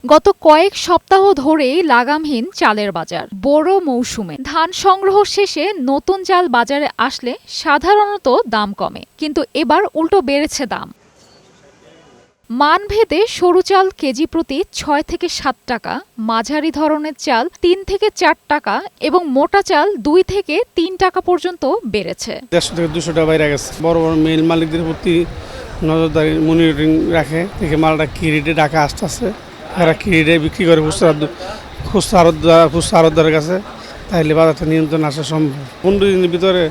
গত কয়েক সপ্তাহ ধরেই লাগামহীন চালের বাজার। বোরো মৌসুমে ধান সংগ্রহ শেষে নতুন চাল বাজারে আসলে সাধারণত দাম কমে, কিন্তু এবার উল্টো বেড়েছে দাম। মানভেদে সরু চাল কেজি প্রতি ৬ থেকে ৭ টাকা, মাঝারি ধরনের চাল ৩ থেকে ৪ টাকা এবং মোটা চাল ২ থেকে ৩ টাকা পর্যন্ত বেড়েছে। ১৫০ থেকে ২০০ টাকা বাইরে গেছে। বড় বড় মিল মালিকদের প্রতি নজরদারি মনিটরিং রাখে, দেখে মালটা কি রেটে ঢাকা আসতেছে, এরা কি রেটে বিক্রি করে খুচরা আড়তদারের কাছে, তাইলে বাজারটা নিয়ন্ত্রণ আসা সম্ভব। ১৫ দিনের ভিতরে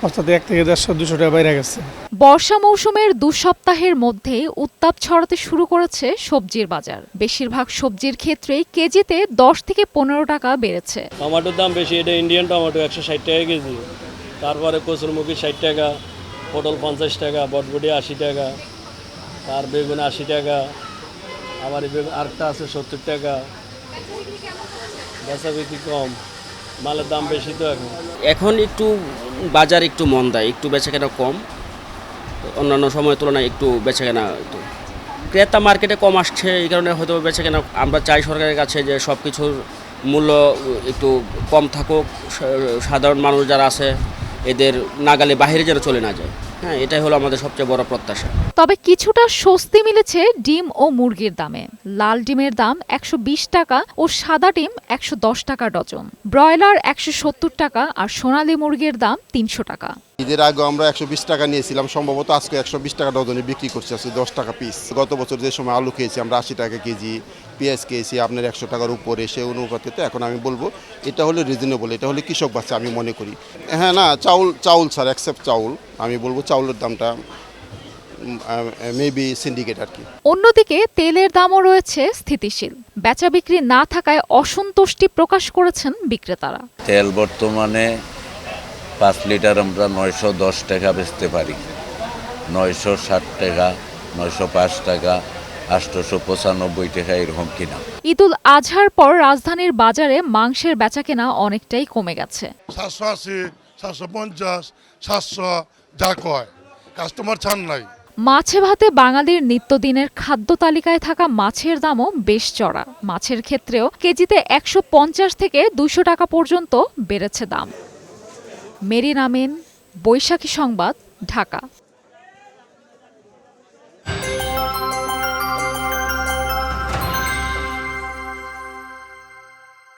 অর্থাৎ ১ থেকে ১৫০-২০০ টাকা বাইরে গেছে। বর্ষা মৌসুমের ২ সপ্তাহের মধ্যে উত্তাপ ছড়াতে শুরু করেছে সবজির বাজার। বেশিরভাগ সবজির ক্ষেত্রেই কেজিতে ১০ থেকে ১৫ টাকা বেড়েছে। টমেটোর দাম বেশি, এটা ইন্ডিয়ান টমেটো ১৬০ টাকা কেজি। তারপরে কচুরমুখী ৬০ টাকা, পটল ৫০ টাকা, বটবটি ৮০ টাকা, আর বেগুন ৮০ টাকা, আবার আরেকটা আছে ৭০ টাকা। বেচা বিক্রি কম, মালের দাম বেশি তো এখন একটু বাজার একটু মন্দায়, একটু বেচাকেনা কম, অন্যান্য সময়ের তুলনায় একটু বেচাকেনা একটু ক্রেতা মার্কেটে কম আসছে। এই কারণে হয়তো বেচাকেনা আমরা চাই সরকারের কাছে যে সব কিছুর মূল্য একটু কম থাকুক, সাধারণ মানুষ যারা আছে এদের নাগালে বাইরে যেন চলে না যায়। হ্যাঁ, এটাই হলো আমাদের সবচেয়ে বড় প্রত্যাশা। তবে কিছুটা স্বস্তি মিলেছে ডিম ও মুরগির দামে। লাল ডিমের দাম ১২০ টাকা ও সাদা ডিম ১১০ টাকা ডজন, ব্রয়লার ১৭০ টাকা আর সোনালী মুরগির দাম ৩০০ টাকা। ঈদের আগে আমরা ১২০ টাকা নিয়েছিলাম, সম্ভবত আজকে ১২০ টাকা ডজনে বিক্রি করছে, ১০ টাকা পিস। গত বছর যে সময় আলু খেয়েছি আমরা ৮০ টাকা কেজি, পেঁয়াজ খেয়েছি আপনার ১০০ টাকার উপরে, সে অনুপাতে এখন আমি বলবো এটা হলো রিজনেবল, এটা হলো কৃষক বাচ্চা আমি মনে করি। হ্যাঁ, না চাউল স্যার, অ্যাকসেপ্ট চাউল, আমি বলবো চাউলের দামটা মেবি সিন্ডিকেট আর কি। অন্যদিকে তেলের দামও রয়েছে স্থিতিশীল। বেচা বিক্রি না থাকায় অসন্তুষ্টি প্রকাশ করেছেন বিক্রেতারা। তেল বর্তমানে ৫ লিটার আমরা ৯১০ টাকা বেচতে পারি, ৯৬০ টাকা, ৯০৫ টাকা, ৮৯৫ টাকা এরকম কিনা। ঈদুল আজহার পর রাজধানীর বাজারে মাংসের বেচাকেনা অনেকটাই কমে গেছে। ৭৮০, ৭৫০, ৭০০ যা কয়, কাস্টমার ছাড় নাই। মাছে ভাতে বাঙালির নিত্যদিনের খাদ্য তালিকায় থাকা মাছের দামও বেশ চড়া। মাছের ক্ষেত্রেও কেজিতে ১৫০ থেকে ২০০ টাকা পর্যন্ত বেড়েছে দাম। মেরিন আমিন, বৈশাখী সংবাদ, ঢাকা।